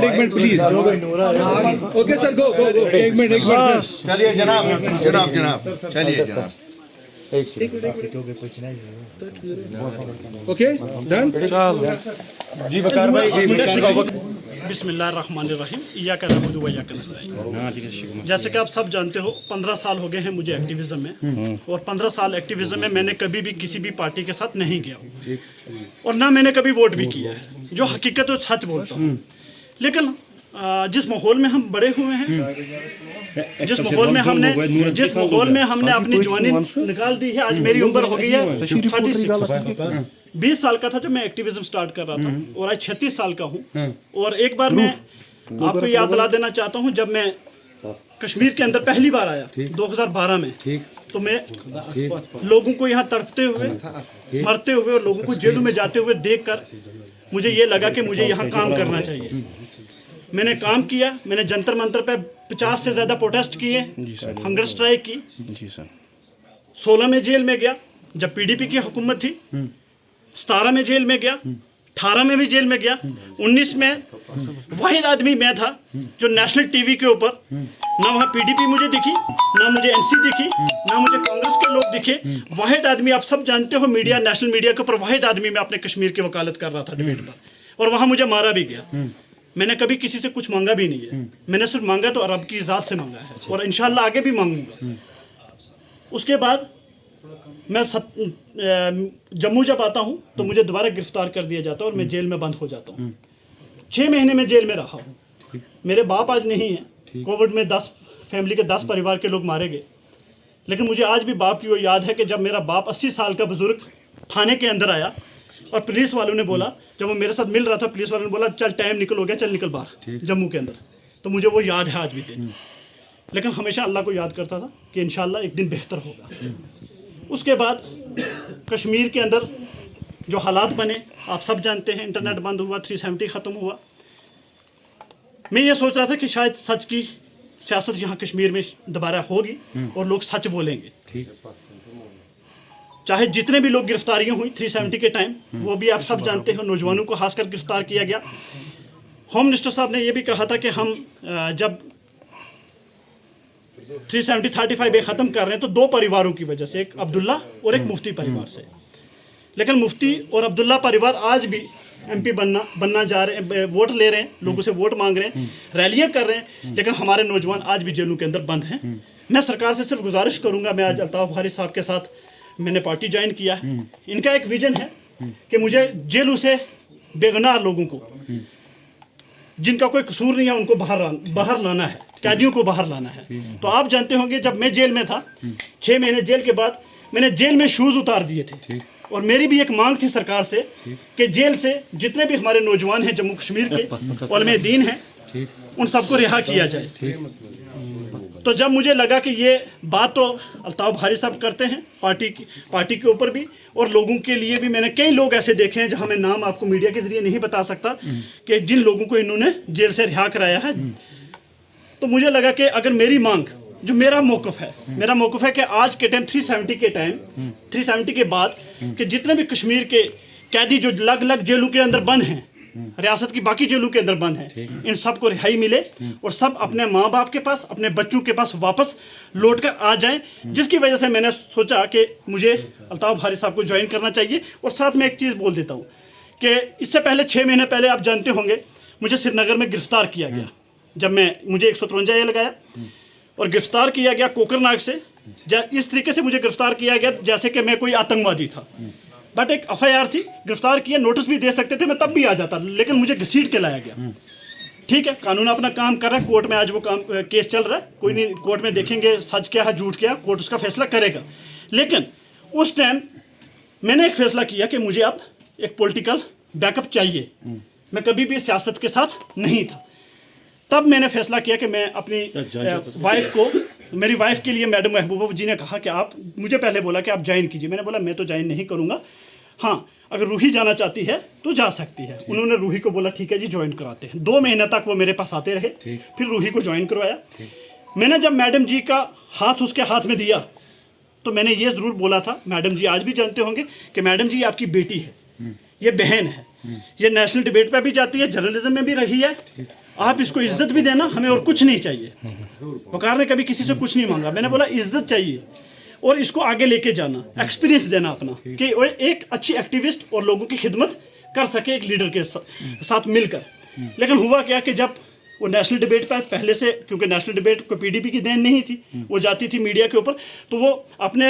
Minute please. Okay sir, गो गो गो। एक minute sir. चलिए जनाब जनाब जनाब चलिए जनाब। Okay done. जी वकार भाई। बिस्मिल्लाहिर्रहमानिर्रहीम। इय्याका नअबुदु व इय्याका नस्तईन। जैसे कि आप सब जानते हो 15 साल हो गए हैं मुझे एक्टिविज़म में, और 15 साल एक्टिविज़म में मैंने कभी भी किसी भी पार्टी के साथ नहीं गया हूँ, और ना मैंने कभी वोट भी किया है, जो हकीकत और सच बोलता हूँ। लेकिन जिस माहौल में हम बड़े हुए हैं, जिस माहौल में हमने अपनी जवानी निकाल दी है, आज मेरी उम्र हो गई है 36। 20 साल का था जब मैं एक्टिविज्म स्टार्ट कर रहा था, और आज 36 साल का हूँ। और एक बार मैं आपको याद दिला देना चाहता हूँ, जब मैं कश्मीर के अंदर पहली बार आया 2012 में, तो मैं लोगों को यहाँ तड़पते हुए, मरते हुए और लोगों को जेलों में जाते हुए देखकर मुझे ये लगा कि मुझे यहाँ काम करना चाहिए। मैंने काम किया, मैंने जंतर मंतर पे 50 से ज़्यादा प्रोटेस्ट किए, हंगर स्ट्राइक की। 16 में जेल में गया जब पीडीपी की हुकूमत थी, 17 में जेल में गया, 18 में भी जेल में गया, 19 में वाहिद आदमी मैं था जो नेशनल टीवी के ऊपर, ना वहाँ पीडीपी मुझे दिखी, ना मुझे एनसी दिखी, ना मुझे कांग्रेस के लोग दिखे। वाहिद आदमी, आप सब जानते हो मीडिया, नेशनल मीडिया के ऊपर वाहिद आदमी मैं अपने कश्मीर की वकालत कर रहा था डिबेट पर, और वहाँ मुझे मारा भी गया। मैंने कभी किसी से कुछ मांगा भी नहीं है, मैंने सिर्फ मांगा तो अरब की ज़ात से मांगा है, और इंशाल्लाह आगे भी मांगूंगा। उसके बाद मैं जम्मू जब आता हूँ तो मुझे दोबारा गिरफ्तार कर दिया जाता है और मैं जेल में बंद हो जाता हूँ। 6 महीने में जेल में रहा हूँ। मेरे बाप आज नहीं है, कोविड में 10 फैमिली के 10 परिवार के लोग मारे गए, लेकिन मुझे आज भी बाप की वो याद है कि जब मेरा बाप 80 साल का बुजुर्ग थाने के अंदर आया और पुलिस वालों ने बोला, जब वो मेरे साथ मिल रहा था, पुलिस वालों ने बोला चल टाइम निकल हो गया, चल निकल बाहर जम्मू के अंदर, तो मुझे वो याद है आज भी दिन। लेकिन हमेशा अल्लाह को याद करता था कि इंशाल्लाह एक दिन बेहतर होगा। उसके बाद कश्मीर के अंदर जो हालात बने आप सब जानते हैं, इंटरनेट बंद हुआ, 370 ख़त्म हुआ। मैं ये सोच रहा था कि शायद सच की सियासत यहाँ कश्मीर में दोबारा होगी और लोग सच बोलेंगे। चाहे जितने भी लोग गिरफ्तारियाँ हुई 370 के टाइम, वो भी आप सब जानते हो, नौजवानों को खासकर गिरफ्तार किया गया। होम मिनिस्टर साहब ने ये भी कहा था कि हम जब 370-35 ए ख़त्म कर रहे हैं तो 2 परिवारों की वजह से, एक अब्दुल्ला और एक मुफ्ती परिवार से। लेकिन मुफ्ती और अब्दुल्ला परिवार आज भी MP बनना जा रहे हैं, वोट ले रहे हैं, लोगों से वोट मांग रहे हैं, रैलियां कर रहे हैं, लेकिन हमारे नौजवान आज भी जेलों के अंदर बंद हैं। मैं सरकार से सिर्फ गुजारिश करूंगा, मैं आज अल्ताफ बुखारी साहब के साथ मैंने पार्टी ज्वाइन किया है। इनका एक विजन है कि मुझे जेलों से बेगुनाह लोगों को, जिनका कोई कसूर नहीं है, उनको बाहर लाना है, कैदियों को बाहर लाना है। तो आप जानते होंगे जब मैं जेल में था, 6 महीने जेल के बाद मैंने जेल में शूज़ उतार दिए थे, और मेरी भी एक मांग थी सरकार से कि जेल से जितने भी हमारे नौजवान हैं जम्मू कश्मीर के उलमे दीन हैं, उन सबको रिहा किया जाए। तो जब मुझे लगा कि ये बात तो अल्ताफ बुखारी साहब करते हैं पार्टी के ऊपर भी, और लोगों के लिए भी, मैंने कई लोग ऐसे देखे हैं जहां मैं नाम आपको मीडिया के जरिए नहीं बता सकता कि जिन लोगों को इन्होंने जेल से रिहा कराया है। तो मुझे लगा कि अगर मेरी मांग, जो मेरा मौक़िफ़ है कि आज के टाइम 370 के टाइम, 370 के बाद कि जितने भी कश्मीर के कैदी जो अलग अलग जेलों के अंदर बंद हैं, रियासत की बाकी जेलों के अंदर बंद हैं, इन सब को रिहाई मिले और सब अपने माँ बाप के पास, अपने बच्चों के पास वापस लौट कर आ जाएं। जिसकी वजह से मैंने सोचा कि मुझे अल्ताफ बुखारी साहब को ज्वाइन करना चाहिए। और साथ में एक चीज़ बोल देता हूँ कि इससे पहले 6 महीने पहले आप जानते होंगे मुझे श्रीनगर में गिरफ्तार किया गया, जब मुझे 153 लगाया और गिरफ्तार किया गया कोकरनाग से। इस तरीके से मुझे गिरफ्तार किया गया जैसे कि मैं कोई आतंकवादी था, बट एक FIR थी, गिरफ्तार किया, नोटिस भी दे सकते थे, मैं तब भी आ जाता, लेकिन मुझे घसीट के लाया गया। ठीक है, कानून अपना काम कर रहा है, कोर्ट में आज वो केस चल रहा है, कोई नहीं, कोर्ट में देखेंगे सच क्या है झूठ क्या, कोर्ट उसका फैसला करेगा। लेकिन उस टाइम मैंने एक फैसला किया कि मुझे अब एक पॉलिटिकल बैकअप चाहिए। मैं कभी भी सियासत के साथ नहीं था। तब मैंने फैसला किया कि मैं अपनी वाइफ को, मेरी वाइफ के लिए मैडम महबूबा जी ने कहा कि आप, मुझे पहले बोला कि आप ज्वाइन कीजिए। मैंने बोला मैं तो ज्वाइन नहीं करूँगा, हाँ अगर रूही जाना चाहती है तो जा सकती है। उन्होंने रूही को बोला ठीक है जी ज्वाइन कराते हैं। 2 महीने तक वो मेरे पास आते रहे, फिर रूही को ज्वाइन करवाया। मैंने जब मैडम जी का हाथ उसके हाथ में दिया तो मैंने ये ज़रूर बोला था, मैडम जी आज भी जानते होंगे कि मैडम जी आपकी बेटी है, ये बहन है, ये नेशनल डिबेट पे भी जाती है, जर्नलिज्म में भी रही है, आप इसको इज्जत भी देना, हमें और कुछ नहीं चाहिए। वकार ने कभी किसी से कुछ नहीं मांगा, मैंने बोला इज्जत चाहिए और इसको आगे लेके जाना, एक्सपीरियंस देना अपना कि वो एक अच्छी एक्टिविस्ट और लोगों की खिदमत कर सके एक लीडर के साथ मिलकर। लेकिन हुआ क्या कि जब वो नेशनल डिबेट पर पहले से, क्योंकि नेशनल डिबेट को पीडीपी की देन नहीं थी, वो जाती थी मीडिया के ऊपर, तो वो अपने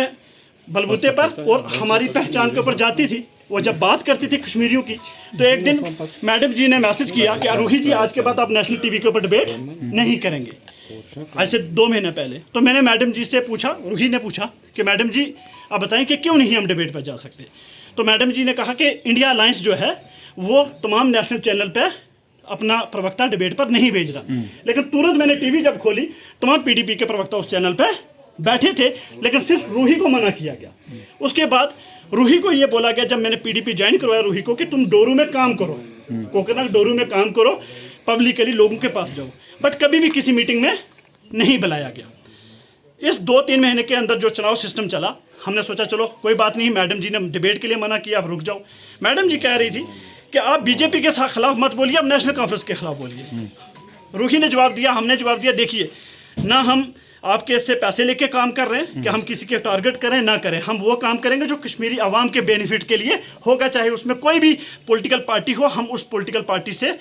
बलबूते पर और हमारी पहचान के ऊपर जाती थी। वो जब बात करती थी कश्मीरियों की, तो एक दिन मैडम जी ने मैसेज किया कि रूही जी आज के बाद आप नेशनल टीवी के ऊपर डिबेट नहीं करेंगे, ऐसे 2 महीने पहले। तो मैंने मैडम जी से पूछा, रूही ने पूछा कि मैडम जी आप बताएं कि क्यों नहीं हम डिबेट पर जा सकते। तो मैडम जी ने कहा कि इंडिया अलायंस जो है वो तमाम नेशनल चैनल पर अपना प्रवक्ता डिबेट पर नहीं भेज रहा। लेकिन तुरंत मैंने टीवी जब खोली, तमाम पीडीपी के प्रवक्ता उस चैनल पर बैठे थे, लेकिन सिर्फ रूही को मना किया गया। उसके बाद रूही को ये बोला गया, जब मैंने पीडीपी ज्वाइन करवाया रूही को, कि तुम डोरू में काम करो, कोकरनाग डोरू में काम करो, पब्लिकली लोगों के पास जाओ, बट कभी भी किसी मीटिंग में नहीं बुलाया गया। इस 2-3 महीने के अंदर जो चुनाव सिस्टम चला, हमने सोचा चलो कोई बात नहीं, मैडम जी ने डिबेट के लिए मना किया, अब रुक जाओ। मैडम जी कह रही थी कि आप बीजेपी के खिलाफ मत बोलिए, अब नेशनल कॉन्फ्रेंस के खिलाफ बोलिए। रूही ने जवाब दिया, हमने जवाब दिया, देखिए ना हम आपके इससे पैसे लेके काम कर रहे हैं कि हम किसी के टारगेट करें ना करें, हम वो काम करेंगे जो कश्मीरी आवाम के बेनिफिट के लिए होगा, चाहे उसमें कोई भी पॉलिटिकल पार्टी हो, हम उस पॉलिटिकल पार्टी से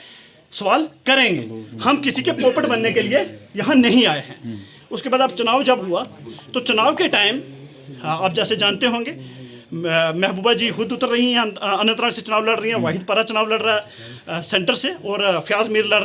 सवाल करेंगे, हम किसी के पोपट बनने के लिए यहाँ नहीं आए हैं। उसके बाद अब चुनाव जब हुआ, तो चुनाव के टाइम आप जैसे जानते होंगे, महबूबा जी खुद उतर रही हैं, अनंतनाग से चुनाव लड़ रही हैं, वाहिद पारा चुनाव लड़ रहा है सेंटर से, और फयाज मीर लड़